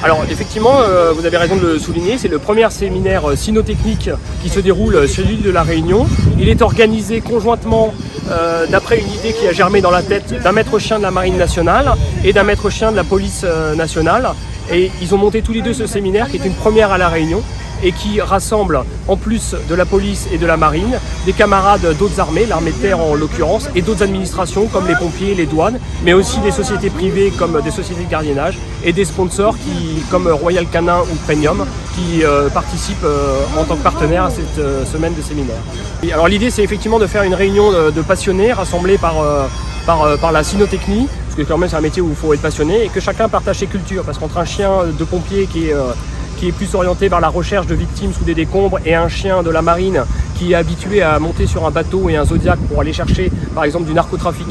Alors effectivement, vous avez raison de le souligner, c'est le premier séminaire cynotechnique qui se déroule sur l'île de la Réunion. Il est organisé conjointement d'après une idée qui a germé dans la tête d'un maître-chien de la Marine nationale et d'un maître-chien de la police nationale. Et ils ont monté tous les deux ce séminaire qui est une première à la Réunion et qui rassemble, en plus de la police et de la marine, des camarades d'autres armées, l'armée de terre en l'occurrence, et d'autres administrations comme les pompiers, les douanes, mais aussi des sociétés privées comme des sociétés de gardiennage et des sponsors comme Royal Canin ou Premium qui participent en tant que partenaires à cette semaine de séminaire. Et alors l'idée c'est effectivement de faire une réunion de passionnés rassemblés par la cynotechnie, parce que quand même c'est un métier où il faut être passionné, et que chacun partage ses cultures, parce qu'entre un chien de pompier qui est plus orienté vers la recherche de victimes sous des décombres et un chien de la marine qui est habitué à monter sur un bateau et un Zodiac pour aller chercher par exemple du narcotrafic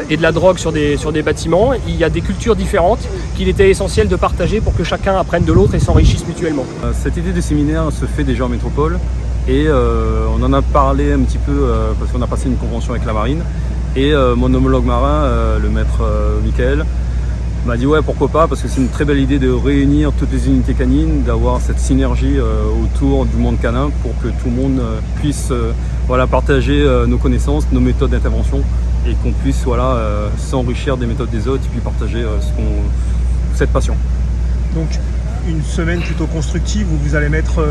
et de la drogue sur des bâtiments, il y a des cultures différentes qu'il était essentiel de partager pour que chacun apprenne de l'autre et s'enrichisse mutuellement. Cette idée de séminaire se fait déjà en métropole et on en a parlé un petit peu parce qu'on a passé une convention avec la marine et mon homologue marin, le maître Michael, m'a dit ouais pourquoi pas, parce que c'est une très belle idée de réunir toutes les unités canines, d'avoir cette synergie autour du monde canin pour que tout le monde puisse partager nos connaissances, nos méthodes d'intervention et qu'on puisse s'enrichir des méthodes des autres et puis partager cette passion. Donc une semaine plutôt constructive où vous allez mettre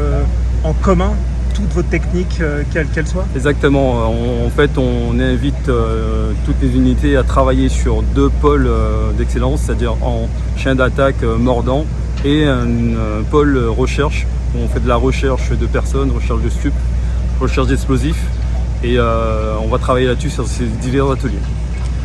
en commun toute votre technique, quelle qu'elle soit? Exactement. En fait, on invite toutes les unités à travailler sur deux pôles d'excellence, c'est-à-dire en chien d'attaque mordant et un pôle recherche où on fait de la recherche de personnes, recherche de stupes, recherche d'explosifs et on va travailler là-dessus sur ces divers ateliers.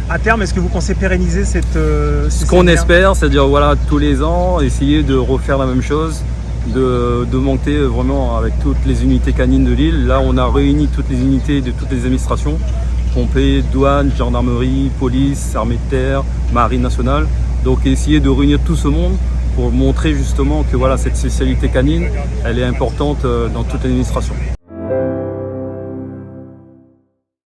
À terme, est-ce que vous pensez pérenniser ce qu'on espère, c'est-à-dire tous les ans, essayer de refaire la même chose, de monter vraiment avec toutes les unités canines de l'île. Là, on a réuni toutes les unités de toutes les administrations, pompiers, douane, gendarmerie, police, armée de terre, marine nationale. Donc essayer de réunir tout ce monde pour montrer justement que cette spécialité canine, elle est importante dans toute l'administration.